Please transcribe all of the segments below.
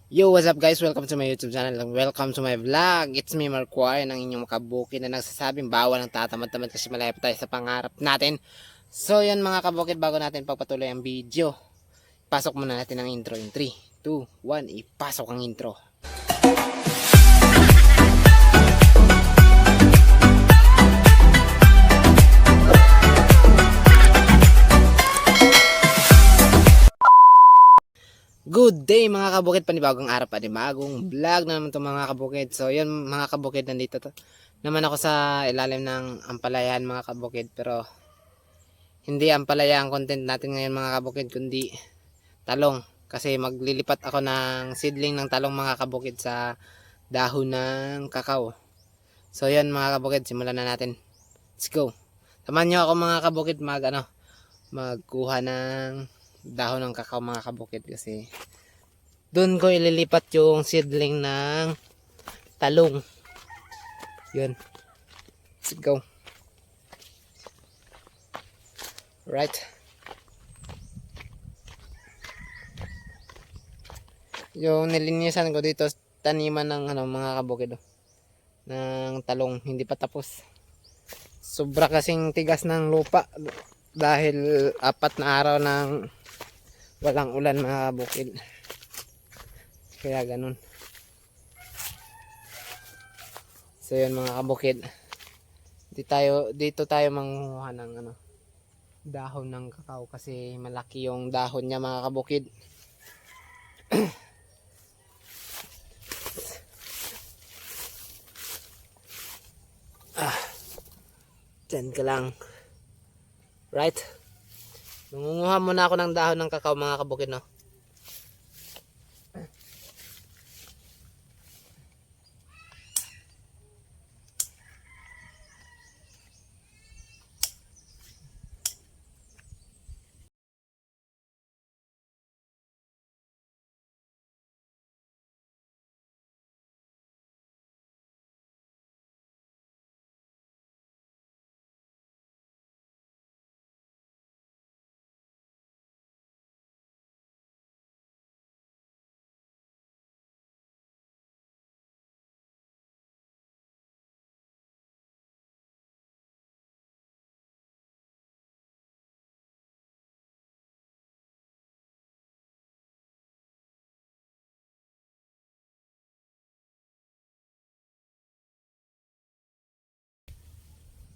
Yo, what's up guys? Welcome to my YouTube channel and welcome to my vlog. It's me, Marquay, ng inyong makabukid na nagsasabing bawal ang tatamad-tamad kasi malayo pa tayo sa pangarap natin. So yun mga kabukid, bago natin pagpatuloy ang video, pasok muna natin ang intro in 3, 2, 1, ipasok ang intro. Good day mga kabukid, panibagong araw, panibagong vlog na naman itong mga kabukid. So yun mga kabukid, nandito naman ako sa ilalim ng ampalayan mga kabukid. Pero hindi ampalaya ang content natin ngayon mga kabukid, kundi talong. Kasi maglilipat ako ng seedling ng talong mga kabukid sa dahon ng kakao. So yun mga kabukid, simulan na natin. Let's go. Samahan nyo ako mga kabukid magkuha ng dahon ng kakao mga kabukid, kasi doon ko ililipat yung seedling ng talong. Yun, let's go. Right, yung nilinisan ko dito taniman ng mga kabukid ng talong, hindi pa tapos. Sobra kasing tigas ng lupa dahil 4 na araw ng walang ulan mga bukid, kaya ganun. So yun mga kabukid, dito tayo manguha ng dahon ng kakao kasi malaki yung dahon niya mga kabukid. Dyan ka lang. Right, nangunguha muna ako ng dahon ng kakao mga kabukid, no?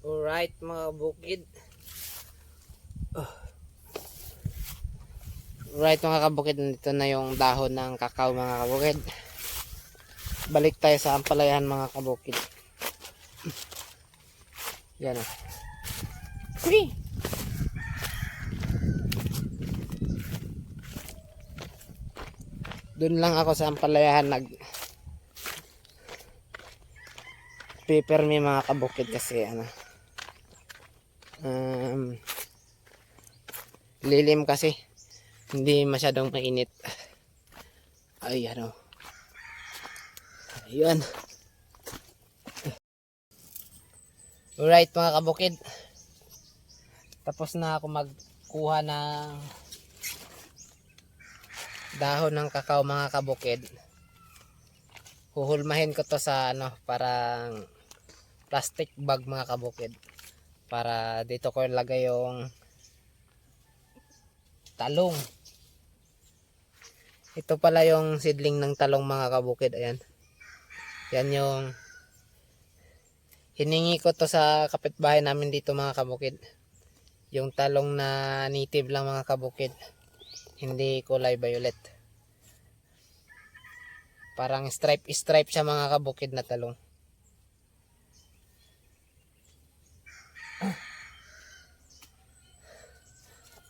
Alright mga kabukid. Right mga kabukid, nandito na yung dahon ng kakao mga kabukid. Balik tayo sa ampalayan mga kabukid. Yan o. Doon lang ako sa ampalayan paper may mga kabukid kasi lilim kasi, hindi masyadong mainit. Ay ayun. Alright mga kabukid, tapos na ako magkuha ng dahon ng kakao mga kabukid. Huhulmahin ko to sa parang plastic bag mga kabukid, para dito ko ilagay yung talong. Ito pala yung seedling ng talong mga kabukid. Ayan, yan yung hiningi ko to sa kapitbahay namin dito mga kabukid. Yung talong na native lang mga kabukid, hindi kulay violet, parang stripe siya mga kabukid na talong.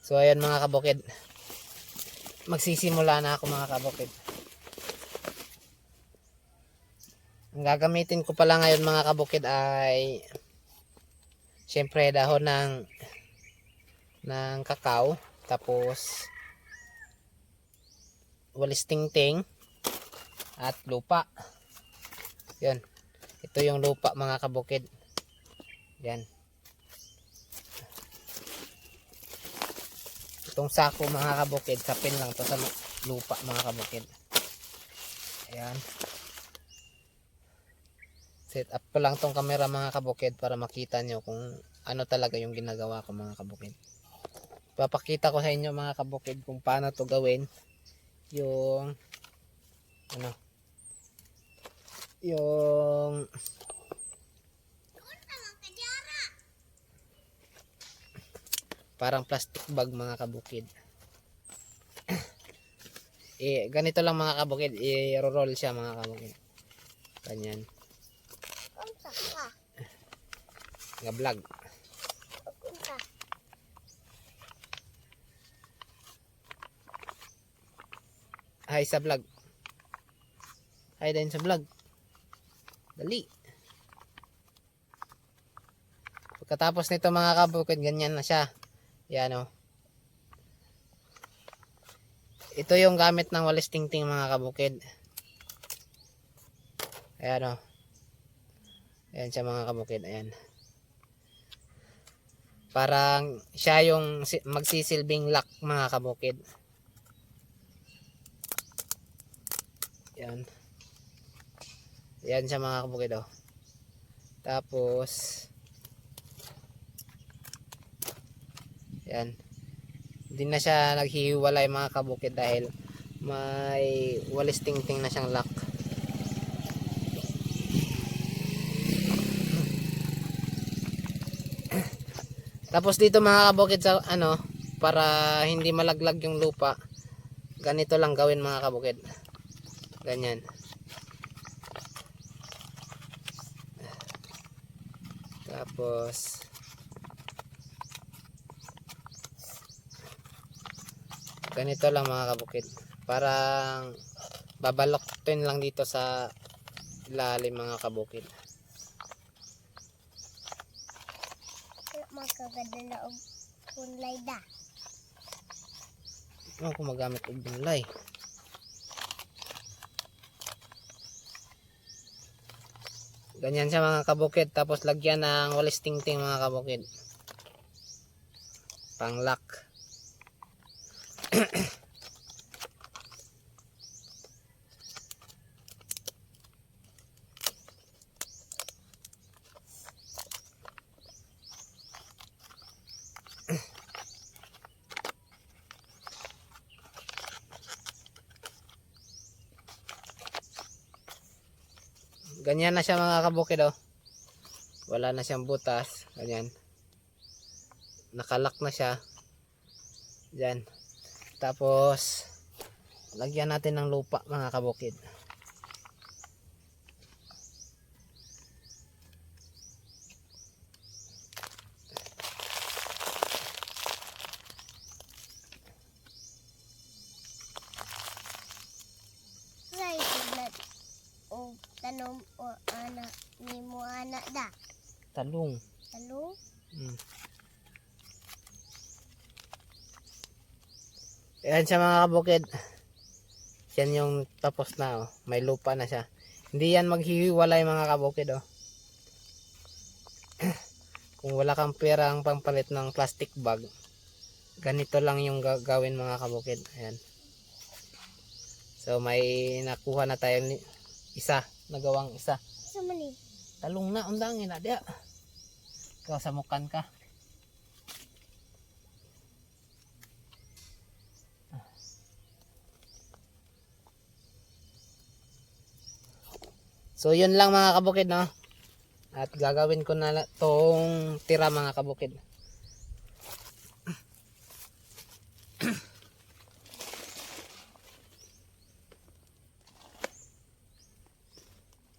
So ayan mga kabukid, magsisimula na ako mga kabukid. Ang gagamitin ko pala ngayon mga kabukid ay syempre dahon ng kakao, tapos walis tingting at lupa. Yan, ito yung lupa mga kabukid. Yan, itong sako mga kabukid, sapin lang to sa lupa mga kabukid. Ayan. Set up ko lang tong camera mga kabukid para makita nyo kung ano talaga yung ginagawa ko mga kabukid. Papakita ko sa inyo mga kabukid kung paano to gawin. Yung ano, yung parang plastic bag mga kabukid. Ganito lang mga kabukid, i-roll siya mga kabukid. Ganyan. Nga vlog. Hi sa vlog. Hi din sa vlog. Dali. Pagkatapos nito mga kabukid, ganyan na siya. Yan o. Ito yung gamit ng walis tingting mga kabukid. Ayan o. Ayan siya mga kabukid. Ayan. Parang siya yung magsisilbing lock mga kabukid. Ayan. Ayan siya mga kabukid o. Tapos ayan. Hindi na siya naghihiwalay mga kabukid dahil may walis tingting na siyang lock. Tapos dito mga kabukid sa ano, para hindi malaglag yung lupa, ganito lang gawin mga kabukid. Ganyan. Tapos ganito lang mga kabukid. Parang babaloktin lang dito sa ilalim mga kabukid. Magkagadala og punlay da. Ano kung magamit og bunlay? Ganyan siya mga kabukid. Tapos lagyan ng walis tingting mga kabukid. Pang lock. Ganyan na siya mga kabukid oh. Wala na siyang butas. Ganyan. Nakalock na siya. Diyan. Tapos lagyan natin ng lupa mga kabukid. Right, blood. O tanom o ana ni mo ana da. Talong. Talong. Ayan siya mga kabukid. Yan yung tapos na oh. May lupa na siya. Hindi yan maghihiwalay mga kabukid oh. Kung wala kang perang pampalit ng plastic bag, ganito lang yung gagawin mga kabukid. Ayan. So may nakuha na tayong isa, nagawang isa. Sa mani. Talong na, undangin na dia. Ikaw samukan ka. So yun lang mga kabukid no. At gagawin ko na tong tira mga kabukid.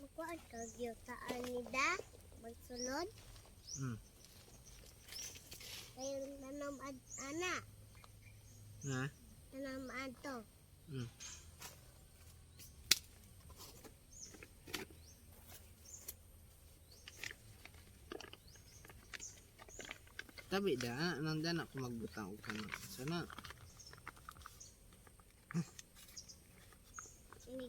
Magkuan ka gyud sa anida magsulod. Kaya tanom ana. Ha? Tanom ato. Tabi da, nandan ako magbutang og kanon. Sana. Ini.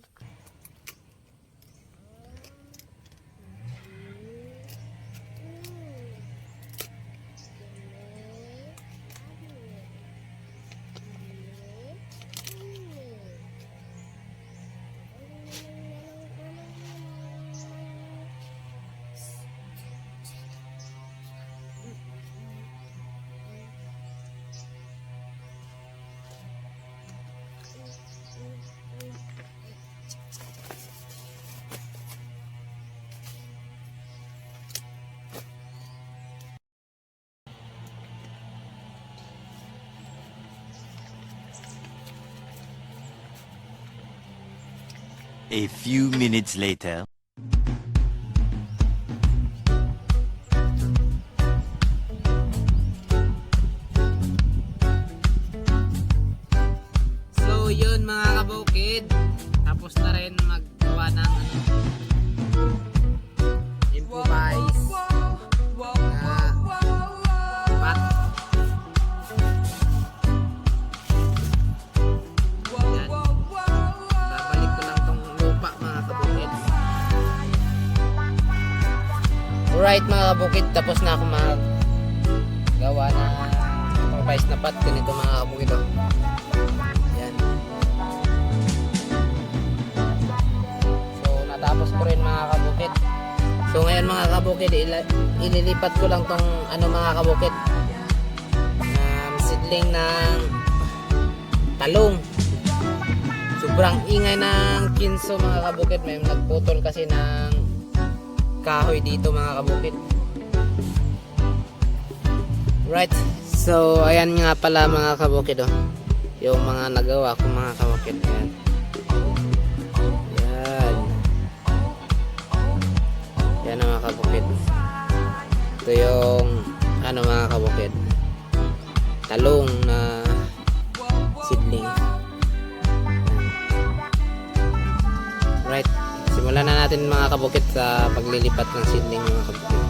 A few minutes later. So yun mga kabukid, tapos na rin maggawa ng improvise pat. Yan. Babalik ko lang tong lupa mga kabukid. Alright mga kabukid, tapos na ako magawa ng improvise na pat. Ganito mga kabukid. Oh. Natapos ko rin mga kabukid. So ngayon mga kabukid, ililipat ko lang tong mga kabukid, seedling ng talong. Sobrang ingay ng kinso mga kabukid. May nagputol kasi ng kahoy dito mga kabukid. Right. So ayan nga pala mga kabukid, oh. Yung mga nagawa ko mga kabukid. Ayan. Yan ang mga kabukid. Ito yung mga kabukid, talong na seedling. Right, simulan na natin mga kabukid sa paglilipat ng seedling mga kabukid.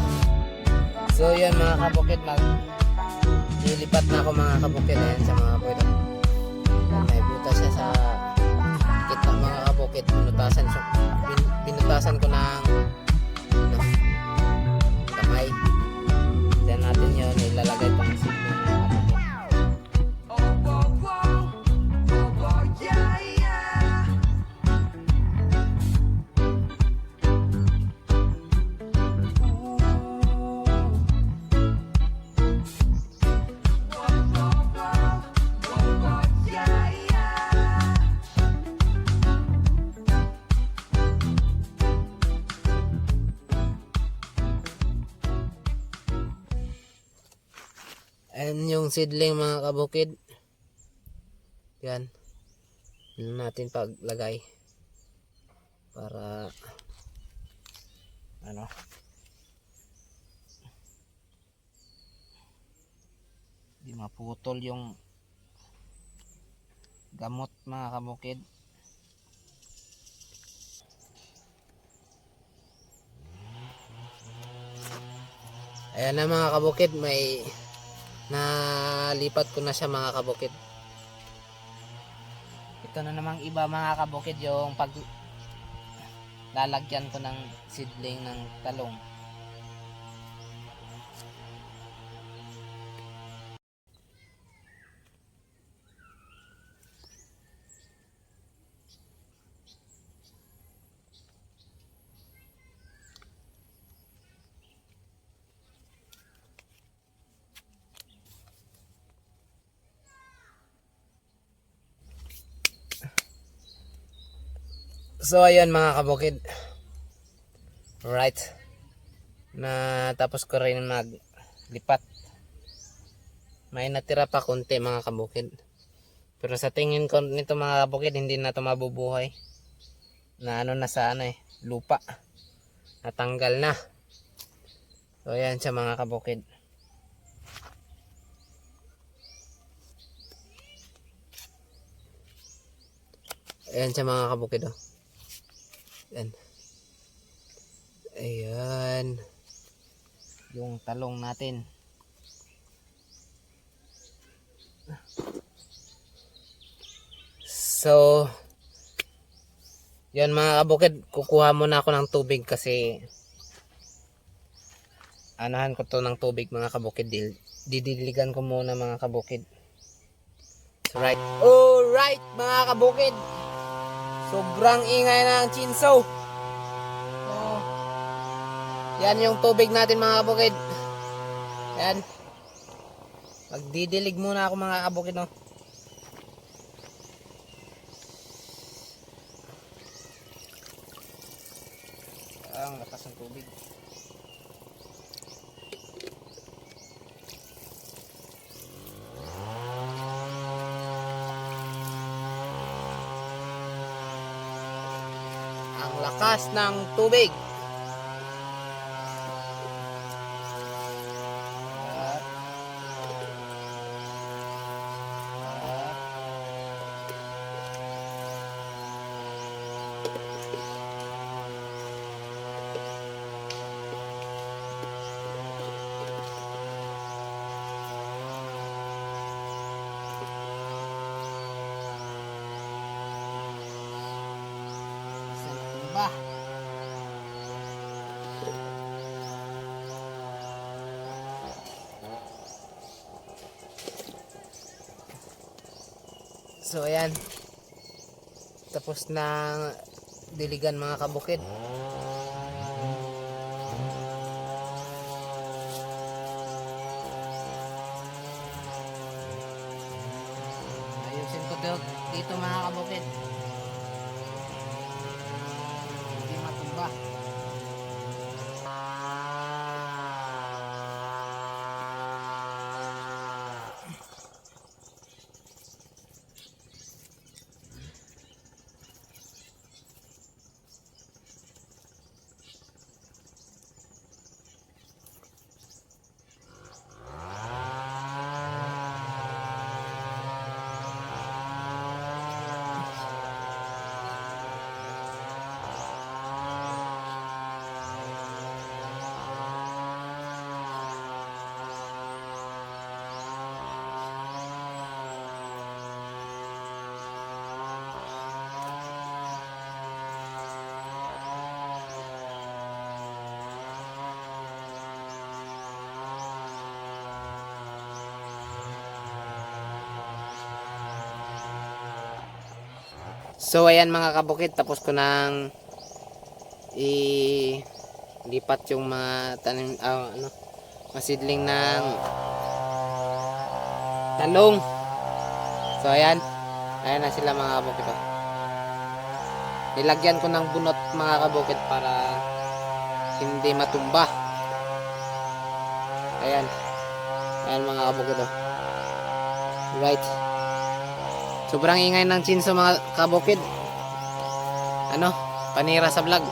So yan mga kabukid, maglilipat na ako mga kabukid. Ayan sa mga kabukid. May butas siya sa gitna mga kabukid. Binutasan ko ng kamay. Then natin yun ilalagay pang seedling mga kabukid. Ayan yung seedling mga kabukid. Yan. Yan natin paglagay para di maputol yung gamot mga kabukid. Ayan na mga kabukid, may nalipat ko na siya mga kabukid. Ito na namang iba mga kabukid, yung pag lalagyan ko ng seedling ng talong. So ayun mga kabukid. Right. Na tapos ko rin maglipat. May natira pa konti mga kabukid. Pero sa tingin ko nito mga kabukid, hindi na ito mabubuhay. Na na sa lupa. Natanggal na. So ayan siya mga kabukid. Ayan siya mga kabukid, oh. Ayan. Ayan. Yung talong natin. So, yan mga kabukid, kukuha muna ako ng tubig kasi anahan ko to ng tubig mga kabukid. Didiligan ko muna mga kabukid. So, right. Alright mga kabukid. Sobrang ingay ng chinso. Oh. Yan yung tubig natin mga kabukid. Yan. Magdidilig muna ako mga kabukid, no. Ang lakas ng tubig. Ang lakas ng tubig. Ba? So ayan. Tapos na diligan mga kabukid. Ayusin ko dito mga kabukid. Hindi matumba. So ayan mga kabukid, tapos ko nang ilipat yung mga tanim, masidling ng talong. So ayan na sila mga kabukid. Nilagyan ko ng bunot mga kabukid para hindi matumba. Ayan mga kabukid. Right. Sobrang ingay ng chinso mga kabukid. Panira sa vlog.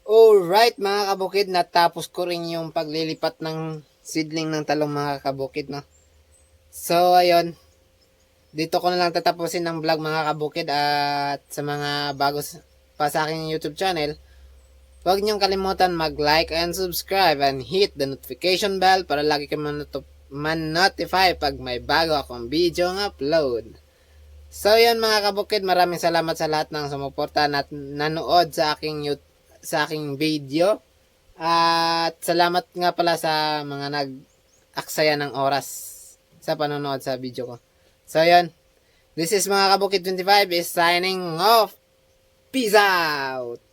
Alright mga kabukid, natapos ko rin yung paglilipat ng seedling ng talong mga kabukid, no? So ayun, dito ko na lang tatapusin ng vlog mga kabukid. At sa mga bago pa sa aking YouTube channel, huwag niyong kalimutan mag-like and subscribe and hit the notification bell para lagi kayo man-notify pag may bago akong video ng upload. So yun mga kabukid, maraming salamat sa lahat ng sumuporta at nanood sa aking video. At salamat nga pala sa mga nag-aksaya ng oras sa panonood sa video ko. So yun, this is mga kabukid 25 is signing off. Peace out!